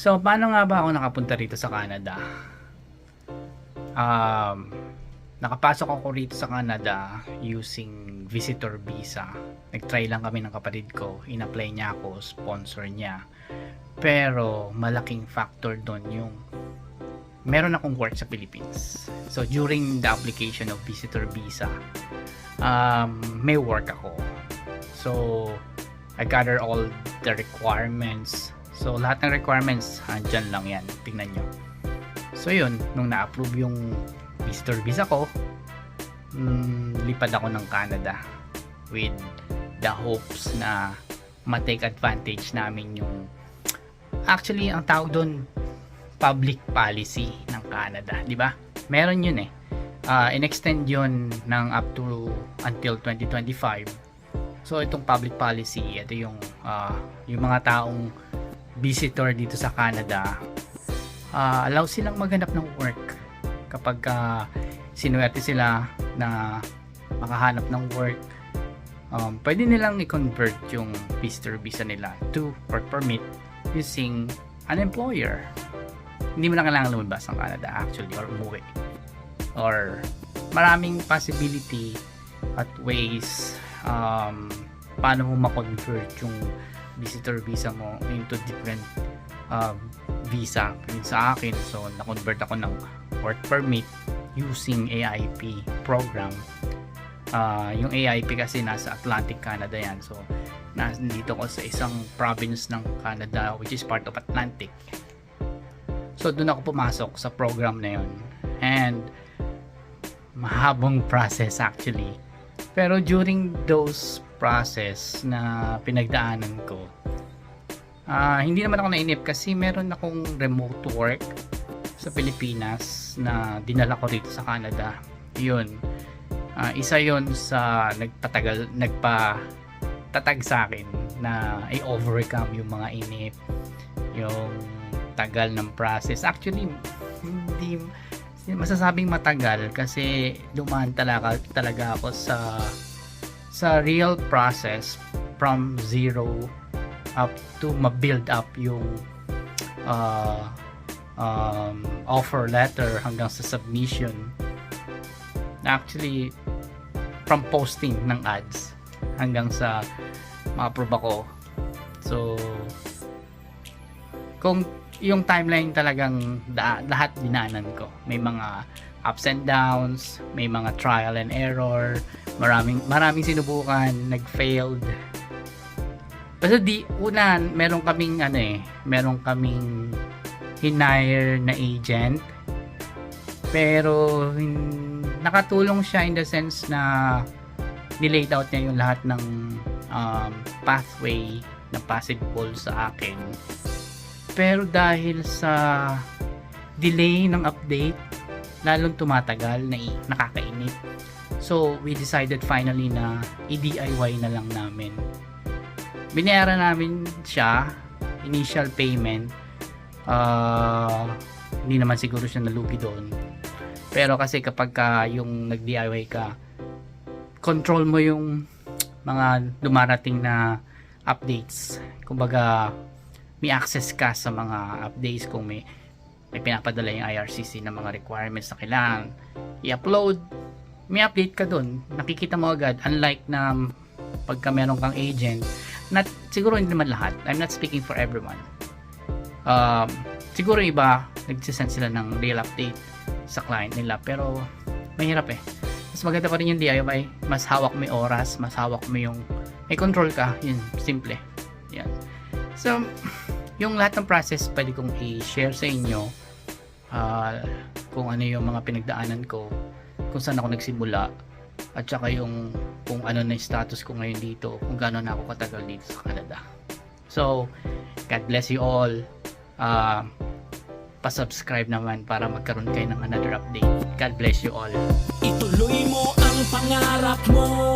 So, paano nga ba ako nakapunta rito sa Canada? Nakapasok ako rito sa Canada using visitor visa. Nag-try lang kami ng kapatid ko. In-apply niya ako, sponsor niya. Pero, malaking factor doon yung meron akong work sa Philippines. So, during the application of visitor visa, may work ako. So, I gather all the requirements. So, lahat ng requirements, andyan lang yan. Tingnan nyo. So, yun. Nung na-approve yung visitor visa ko, lipad ako ng Canada with the hopes na ma-take advantage namin yung actually, ang tawag doon public policy ng Canada. Di ba? Meron yun eh. In-extend yun ng up to until 2025. So, itong public policy, ito yung mga taong visitor dito sa Canada, allow silang maghanap ng work kapag sinuwerte sila na makahanap ng work. Pwede nilang i-convert yung visitor visa nila to work permit using an employer. Hindi mo na kailangan lumabas ng Canada actually or umuwi. Or maraming possibility at ways paano mo ma-convert yung visitor visa mo into different visa. Yun sa akin, so na-convert ako ng work permit using AIP program. Yung AIP kasi nasa Atlantic Canada yan. So nandito ko sa isang province ng Canada which is part of Atlantic. So doon ako pumasok sa program na yun. And mahabang process actually. Pero during those process na pinagdaanan ko, hindi naman ako nainip kasi meron akong remote work sa Pilipinas na dinala ko dito sa Canada. Yun. Isa yun sa nagpatatag sa akin na i-overcome yung mga inip, yung tagal ng process. Actually, hindi masasabing matagal kasi dumaan talaga ako sa real process from zero up to ma-build up yung offer letter hanggang sa submission. Actually, from posting ng ads hanggang sa ma-approve ako. So, kung yung timeline talagang lahat dinaanan ko. May mga ups and downs, may mga trial and error, maraming sinubukan, nag-failed. Basta meron kaming hinire na agent. Pero nakatulong siya in the sense na nilaid out niya yung lahat ng pathway na possible sa akin. Pero dahil sa delay ng update, lalong tumatagal, nakakainip. So, we decided finally na i-DIY na lang namin. Binayaran namin siya, initial payment. Hindi naman siguro siya nalugi doon. Pero kasi kapag yung nag-DIY ka, control mo yung mga dumarating na updates. Kumbaga, may access ka sa mga updates kung may pinapadala yung IRCC na mga requirements na kailangan i-upload, may update ka dun, nakikita mo agad. Unlike na pagka meron kang agent, siguro hindi naman lahat, I'm not speaking for everyone, siguro iba nagsisend sila ng real update sa client nila, pero mahirap eh. Mas maganda pa rin yung DIY, mas hawak mo yung oras, mas hawak mo yung may control ka, yun, simple yan. So, yung lahat ng process pwede kong i-share sa inyo, kung ano yung mga pinagdaanan ko, kung saan ako nagsimula, at saka yung kung ano na yung status ko ngayon dito, kung gaano na ako katagal dito sa Canada. So, God bless you all. Pa-subscribe naman para magkaroon kayo ng another update. God bless you all. Ituloy mo ang pangarap mo.